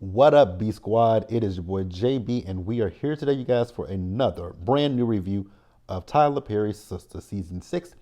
What up, B Squad? It is your boy JB, and we are here today, you guys, for another brand new review of Tyler Perry's Sistas Season 6,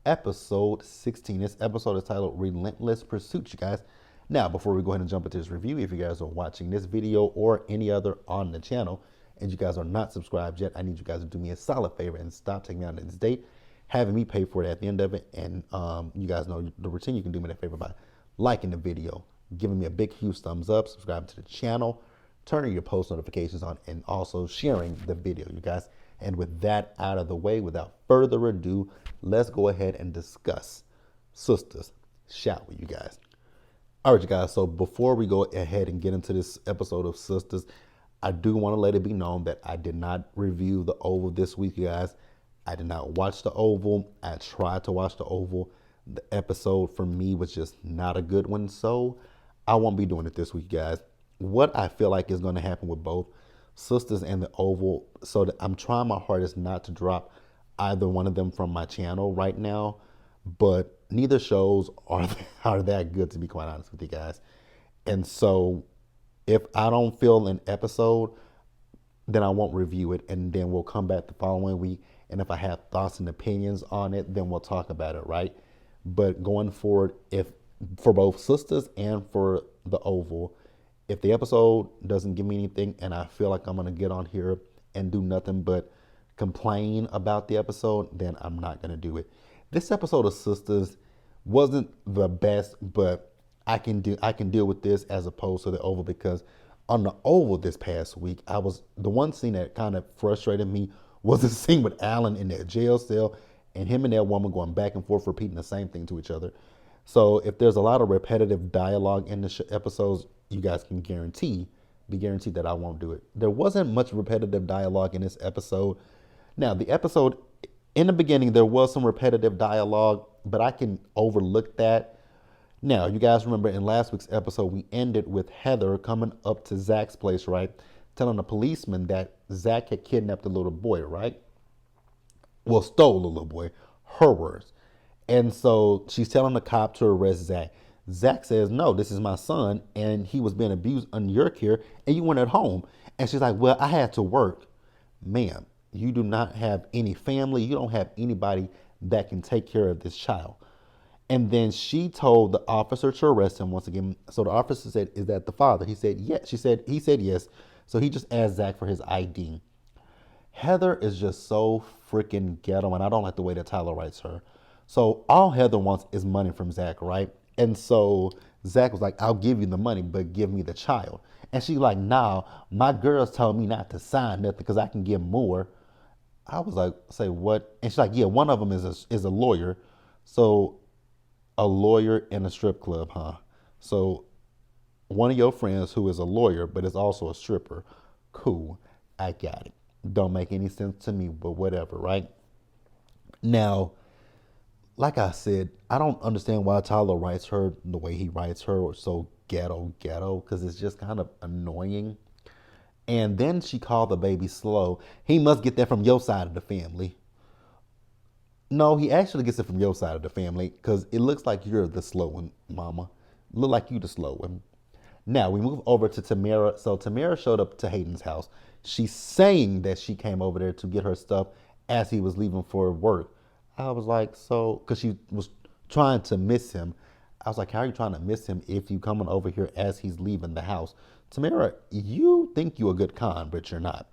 Episode 16. This episode is titled Relentless Pursuit, you guys. Now, before we go ahead and jump into this review, if you guys are watching this video or any other on the channel, and you guys are not subscribed yet, I need you guys to do me a solid favor and stop taking me out of this date, having me pay for it at the end of it. And you guys know the routine. You can do me that favor by liking the video, giving me a big, huge thumbs up, subscribing to the channel, turning your post notifications on, and also sharing the video, you guys. And with that out of the way, without further ado, let's go ahead and discuss Sistas, shall we, you guys? All right, you guys, so before we go ahead and get into this episode of Sistas, I do want to let it be known that I did not review the Oval this week, you guys. I did not watch the Oval. I tried to watch the Oval. The episode for me was just not a good one, so I won't be doing it this week, guys. What I feel like is going to happen with both Sistas and the Oval, so that I'm trying my hardest not to drop either one of them from my channel right now, but neither shows are that good, to be quite honest with you guys. And so if I don't feel an episode, then I won't review it, and then we'll come back the following week. And if I have thoughts and opinions on it, then we'll talk about it, right? But going forward, if for both Sistas and for the Oval, if the episode doesn't give me anything and I feel like I'm going to get on here and do nothing but complain about the episode, then I'm not going to do it. This episode of Sistas wasn't the best, but I can deal with this as opposed to the Oval, because on the Oval this past week, the one scene that kind of frustrated me was the scene with Alan in that jail cell and him and that woman going back and forth repeating the same thing to each other. So if there's a lot of repetitive dialogue in the episodes, you guys can be guaranteed that I won't do it. There wasn't much repetitive dialogue in this episode. Now, the episode, in the beginning, there was some repetitive dialogue, but I can overlook that. Now, you guys remember in last week's episode, we ended with Heather coming up to Zach's place, right? Telling the policeman that Zach had kidnapped a little boy, right? Well, stole a little boy, her words. And so she's telling the cop to arrest Zach. Zach says, no, this is my son, and he was being abused under your care, and you weren't at home. And she's like, well, I had to work. Ma'am, you do not have any family. You don't have anybody that can take care of this child. And then she told the officer to arrest him once again. So the officer said, is that the father? He said, yes. He said yes. So he just asked Zach for his ID. Heather is just so freaking ghetto, and I don't like the way that Tyler writes her. So all Heather wants is money from Zach, right? And so Zach was like, I'll give you the money, but give me the child. And she's like, nah, my girls told me not to sign nothing because I can get more. I was like, say what? And she's like, yeah, one of them is a lawyer. So a lawyer in a strip club, huh? So one of your friends who is a lawyer, but is also a stripper. Cool, I got it. Don't make any sense to me, but whatever, right? Now, like I said, I don't understand why Tyler writes her the way he writes her, or so ghetto, because it's just kind of annoying. And then she called the baby slow. He must get that from your side of the family. No, he actually gets it from your side of the family, because it looks like you're the slow one, mama. Look like you the slow one. Now, we move over to Tamara. So Tamara showed up to Hayden's house. She's saying that she came over there to get her stuff as he was leaving for work. I was like, so, because she was trying to miss him. I was like, how are you trying to miss him if you coming over here as he's leaving the house? Tamara, you think you're a good con, but you're not.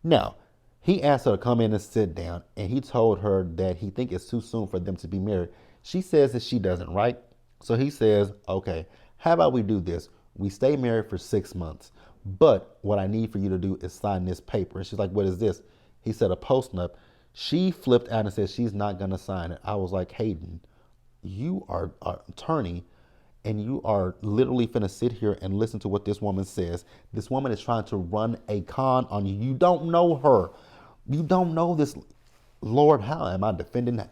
Now, he asked her to come in and sit down, and he told her that he think it's too soon for them to be married. She says that she doesn't, right? So he says, okay, how about we do this? We stay married for 6 months, but what I need for you to do is sign this paper. And she's like, what is this? He said, a post-nup. She flipped out and said she's not going to sign it. I was like, Hayden, you are an attorney, and you are literally finna sit here and listen to what this woman says. This woman is trying to run a con on you. You don't know her. You don't know this. Lord, how am I defending?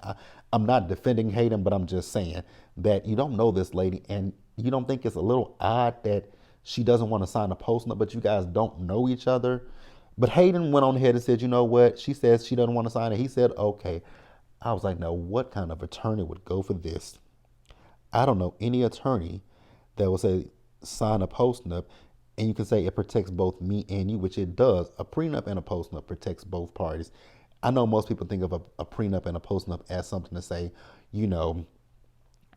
I'm not defending Hayden, but I'm just saying that you don't know this lady, and you don't think it's a little odd that she doesn't want to sign a post-nup, but you guys don't know each other. But Hayden went on ahead and said, you know what? She says she doesn't want to sign it. He said, okay. I was like, now what kind of attorney would go for this? I don't know any attorney that would say sign a post-nup And you can say it protects both me and you, which it does. A prenup and a postnup protects both parties. I know most people think of a prenup and a postnup as something to say, you know,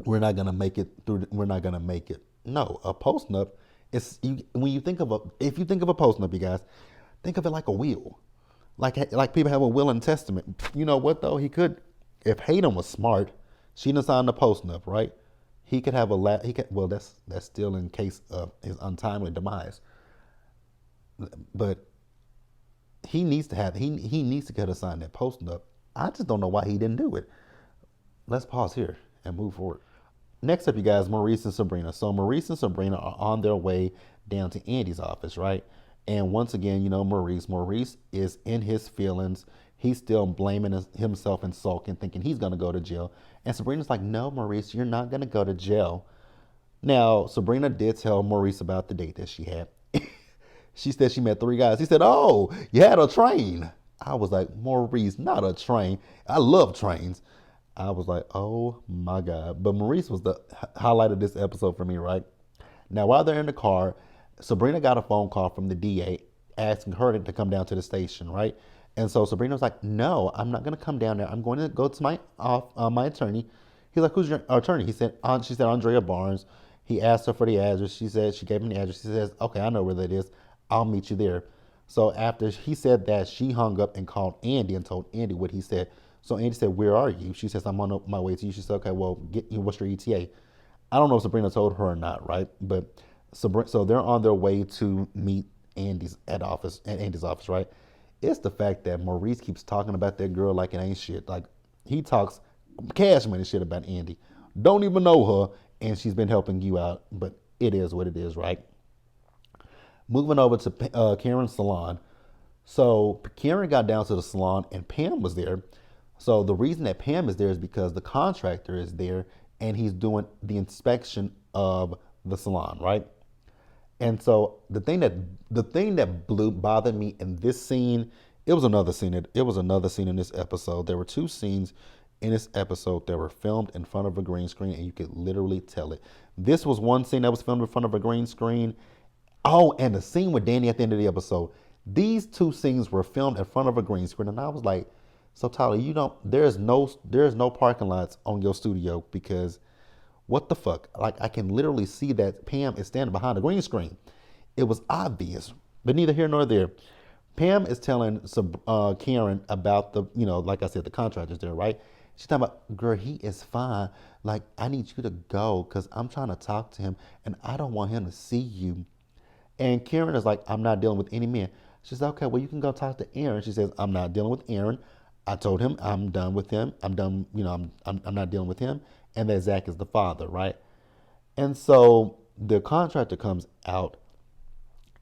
we're not gonna make it through. We're not gonna make it. No, a postnup is when you think of a. If you think of a postnup, you guys, think of it like a will. Like people have a will and testament. You know what though? He could, if Hayden was smart, she done signed the postnup, right? He could have a he could, well, that's still in case of his untimely demise. But he needs to get her signed that postnup. I just don't know why he didn't do it. Let's pause here and move forward. Next up, you guys, Maurice and Sabrina. So Maurice and Sabrina are on their way down to Andy's office, right? And once again, you know, Maurice is in his feelings. He's still blaming himself and sulking, thinking he's going to go to jail. And Sabrina's like, no, Maurice, you're not going to go to jail. Now, Sabrina did tell Maurice about the date that she had. She said she met 3 guys. He said, oh, you had a train. I was like, Maurice, not a train. I love trains. I was like, oh my God. But Maurice was the highlight of this episode for me, right? Now, while they're in the car, Sabrina got a phone call from the DA asking her to come down to the station, right? And so Sabrina was like, no, I'm not going to come down there. I'm going to go to my attorney. He's like, who's your attorney? She said, Andrea Barnes. He asked her for the address. She gave him the address. She says, okay, I know where that is. I'll meet you there. So after he said that, she hung up and called Andy and told Andy what he said. So Andy said, where are you? She says, I'm on my way to you. She said, okay, well, what's your ETA? I don't know if Sabrina told her or not, right? But so they're on their way to meet Andy's office, right? It's the fact that Maurice keeps talking about that girl like it ain't shit. Like, he talks cash money shit about Andy. Don't even know her, and she's been helping you out, but it is what it is, right? Moving over to Karen's salon. So Karen got down to the salon, and Pam was there. So the reason that Pam is there is because the contractor is there, and he's doing the inspection of the salon, right? And so the thing that bothered me in this scene, it was another scene in this episode. There were 2 scenes in this episode that were filmed in front of a green screen, and you could literally tell it. This was one scene that was filmed in front of a green screen. Oh, and the scene with Danny at the end of the episode. These 2 scenes were filmed in front of a green screen, and I was like, so Tyler, there's no parking lots on your studio, because what the fuck? Like, I can literally see that Pam is standing behind a green screen. It was obvious, but neither here nor there. Pam is telling Karen about like I said, the contractor's there, right? She's talking about, girl, he is fine. Like, I need you to go because I'm trying to talk to him and I don't want him to see you. And Karen is like, I'm not dealing with any men. She says, okay, well, you can go talk to Aaron. She says, I'm not dealing with Aaron. I told him I'm done with him. I'm done, I'm not dealing with him. And that Zach is the father, right? And so the contractor comes out.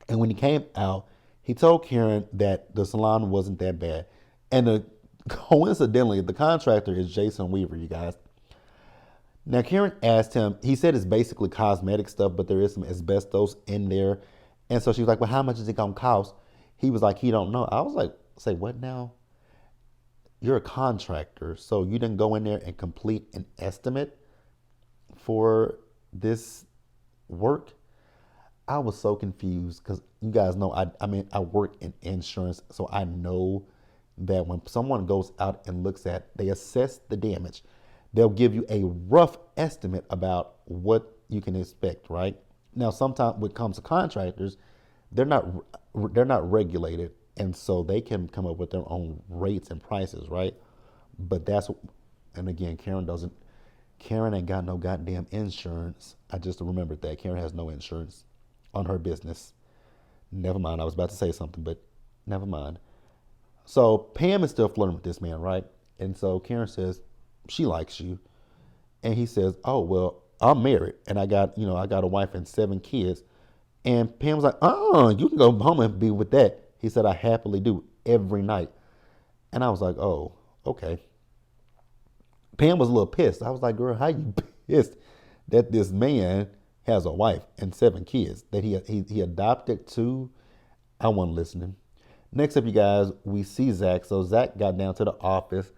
And when he came out, he told Karen that the salon wasn't that bad. And coincidentally, the contractor is Jason Weaver, you guys. Now, Karen asked him, he said it's basically cosmetic stuff, but there is some asbestos in there. And so she was like, well, how much is it going to cost? He was like, he don't know. I was like, say what now? You're a contractor, so you didn't go in there and complete an estimate for this work? I was so confused because you guys know, I work in insurance, so I know that when someone goes out and they assess the damage, they'll give you a rough estimate about what you can expect, right? Now, sometimes when it comes to contractors, they're not regulated, and so they can come up with their own rates and prices, right? But and again, Karen ain't got no goddamn insurance. I just remembered that. Karen has no insurance on her business. Never mind. I was about to say something, but never mind. So Pam is still flirting with this man, right? And so Karen says, she likes you. And he says, oh, well, I'm married and I got a wife and 7 kids. And Pam's like, you can go home and be with that. He said, I happily do every night. And I was like, oh, okay. Pam was a little pissed. I was like, girl, how you pissed that this man has a wife and 7 kids that he adopted 2? I wasn't listening. Next up, you guys, we see Zach. So Zach got down to the office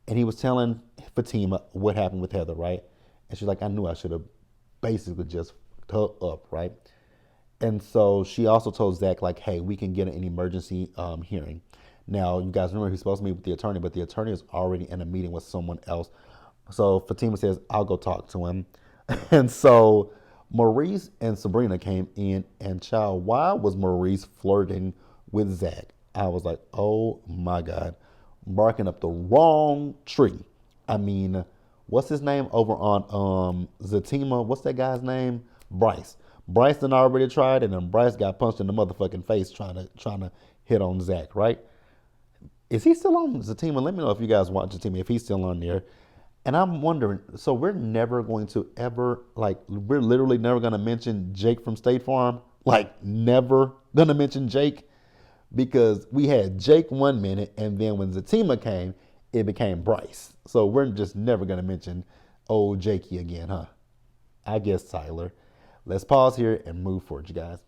and he was telling Fatima what happened with Heather, right? And she's like, I knew I should have basically just fucked her up, right? And so she also told Zach, like, hey, we can get an emergency hearing. Now, you guys remember he's supposed to meet with the attorney, but the attorney is already in a meeting with someone else. So Fatima says, I'll go talk to him. And so Maurice and Sabrina came in, and child, why was Maurice flirting with Zach? I was like, oh my God, barking up the wrong tree. I mean, what's his name over on Zatima? What's that guy's name? Bryce. Bryce done already tried, and then Bryce got punched in the motherfucking face trying to hit on Zach, right? Is he still on Zatima? Let me know if you guys watch Zatima, if he's still on there. And I'm wondering, so we're never going to ever, like, we're literally never going to mention Jake from State Farm? Like, never going to mention Jake? Because we had Jake 1 minute, and then when Zatima came, it became Bryce. So we're just never going to mention old Jakey again, huh? I guess, Tyler. Let's pause here and move forward, you guys.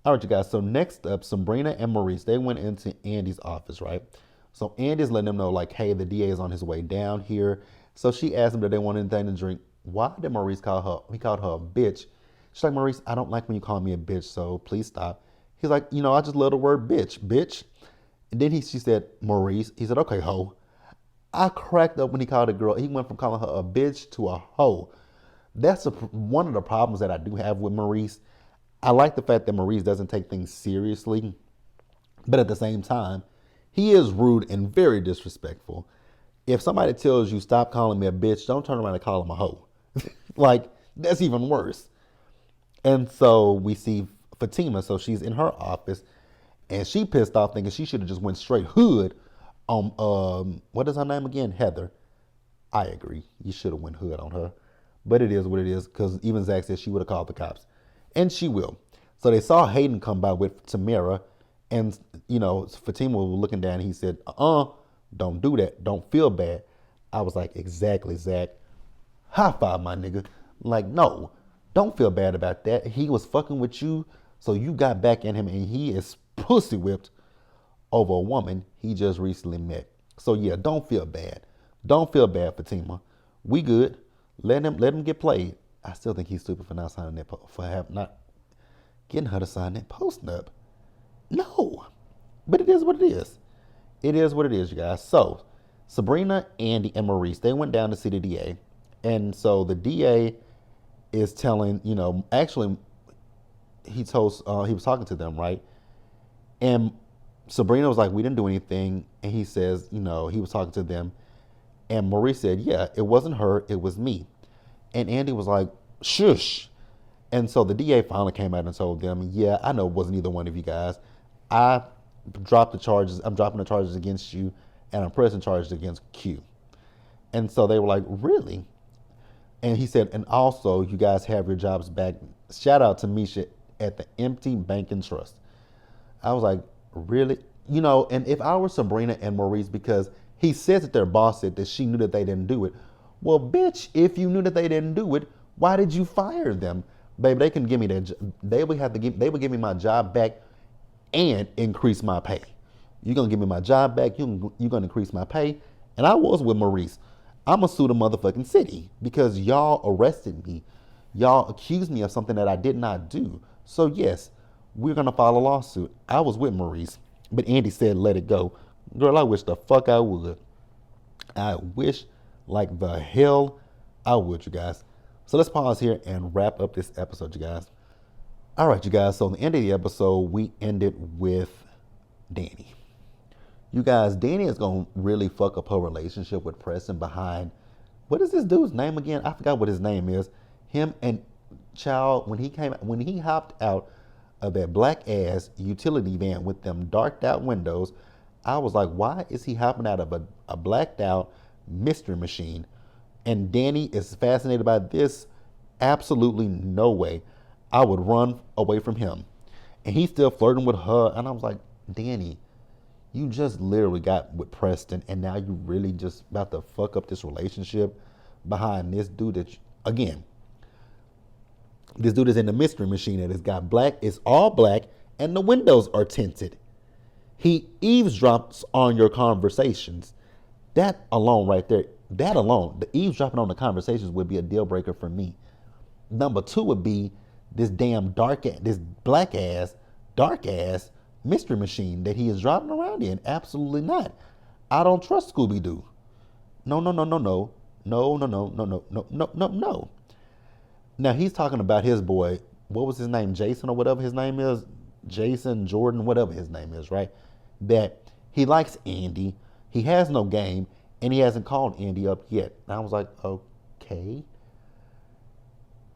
All right, you guys. So next up, Sabrina and Maurice, they went into Andy's office, right? So Andy's letting them know, like, hey, the DA is on his way down here. So she asked him, did they want anything to drink? Why did Maurice call her? He called her a bitch. She's like, Maurice, I don't like when you call me a bitch, so please stop. He's like, I just love the word bitch. And then she said, Maurice. He said, okay, hoe. I cracked up when he called a girl. He went from calling her a bitch to a hoe. That's one of the problems that I do have with Maurice. I like the fact that Maurice doesn't take things seriously, but at the same time, he is rude and very disrespectful. If somebody tells you stop calling me a bitch, don't turn around and call him a hoe. Like, that's even worse. And so we see Fatima, so she's in her office, and she pissed off thinking she should have just went straight hood on, what is her name again? Heather. I agree. You should have went hood on her. But it is what it is, because even Zach said she would have called the cops. And she will. So they saw Hayden come by with Tamara, and, Fatima was looking down, and he said, don't do that. Don't feel bad. I was like, exactly, Zach. High five, my nigga. Like, no, don't feel bad about that. He was fucking with you, so you got back in him, and he is pussy whipped over a woman he just recently met. So yeah, don't feel bad. Don't feel bad, Fatima. We good. Let him get played. I still think he's stupid for not signing that not getting her to sign that post-nup. No, but it is what it is. It is what it is, you guys. So Sabrina, Andy, and Maurice, they went down to see the DA, and so the DA is telling, actually, he was talking to them, right? And Sabrina was like, we didn't do anything, and he says, he was talking to them. And Maurice said, yeah, it wasn't her, it was me. And Andy was like, shush. And so the DA finally came out and told them, yeah, I know it wasn't either one of you guys. I'm dropping the charges against you, and I'm pressing charges against Q. And so they were like, really? And he said, and also, you guys have your jobs back. Shout out to Misha at the Empty Bank and Trust. I was like, really? And if I were Sabrina and Maurice, because he says that their boss said that she knew that they didn't do it. Well, bitch, if you knew that they didn't do it, why did you fire them? Baby, they can give me that. They would give me my job back and increase my pay. You're gonna give me my job back. You're gonna increase my pay. And I was with Maurice. I'm gonna sue the motherfucking city because y'all arrested me. Y'all accused me of something that I did not do. So yes, we're gonna file a lawsuit. I was with Maurice, but Andy said let it go. Girl, I wish the fuck I would. I wish like the hell I would, you guys. So let's pause here and wrap up this episode, you guys. All right, you guys. So at the end of the episode, we ended with Danny. You guys, Danny is going to really fuck up her relationship with Preston behind, what is this dude's name again? I forgot what his name is. Him and Child, when he hopped out of that black ass utility van with them darked out windows, I was like, why is he hopping out of a blacked out mystery machine? And Danny is fascinated by this. Absolutely no way. I would run away from him. And he's still flirting with her. And I was like, Danny, you just literally got with Preston, and now you really just about to fuck up this relationship behind this dude that, again, this dude is in the mystery machine that has got black, it's all black, and the windows are tinted. He eavesdrops on your conversations. That alone right there, the eavesdropping on the conversations would be a deal breaker for me. Number two would be this damn this black ass, dark ass mystery machine that he is driving around in. Absolutely not. I don't trust Scooby Doo. No, no, no, no, no. No, no, no, no, no, no, no, no, no. Now he's talking about his boy. What was his name? Jason or whatever his name is. Jason, Jordan, whatever his name is, right? That he likes Andy. He has no game, and he hasn't called Andy up yet. And I was like, okay,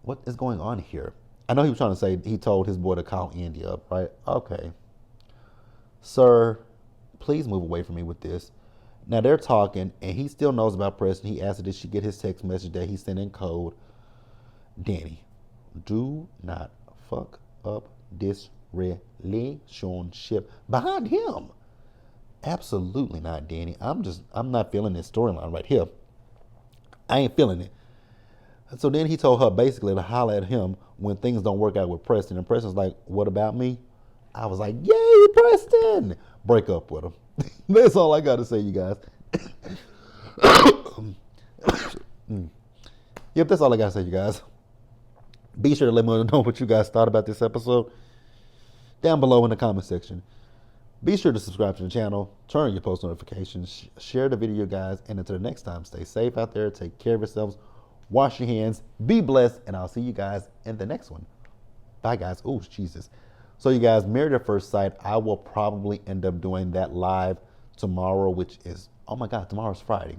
what is going on here? I know he was trying to say he told his boy to call Andy up, right? Okay. Sir, please move away from me with this. Now they're talking, and he still knows about Preston. He asked her, did she get his text message that he sent in code? Danny, do not fuck up this relationship behind him. Absolutely not, Danny. I'm not feeling this storyline right here. I ain't feeling it. So then he told her basically to holler at him when things don't work out with Preston. And Preston's like, what about me? I was like, yay, Preston! Break up with him. That's all I got to say, you guys. Yep, that's all I got to say, you guys. Be sure to let me know what you guys thought about this episode down below in the comment section. Be sure to subscribe to the channel, turn on your post notifications, share the video, guys, and until the next time, stay safe out there, take care of yourselves, wash your hands, be blessed, and I'll see you guys in the next one. Bye, guys. Oh, Jesus. So, you guys, Married at First Sight, I will probably end up doing that live tomorrow, which is, oh my God, tomorrow's Friday.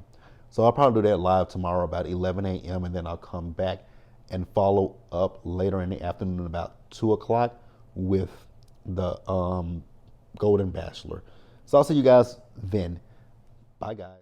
So I'll probably do that live tomorrow about 11 a.m., and then I'll come back and follow up later in the afternoon about 2 o'clock with the Golden Bachelor. So I'll see you guys then. Bye, guys.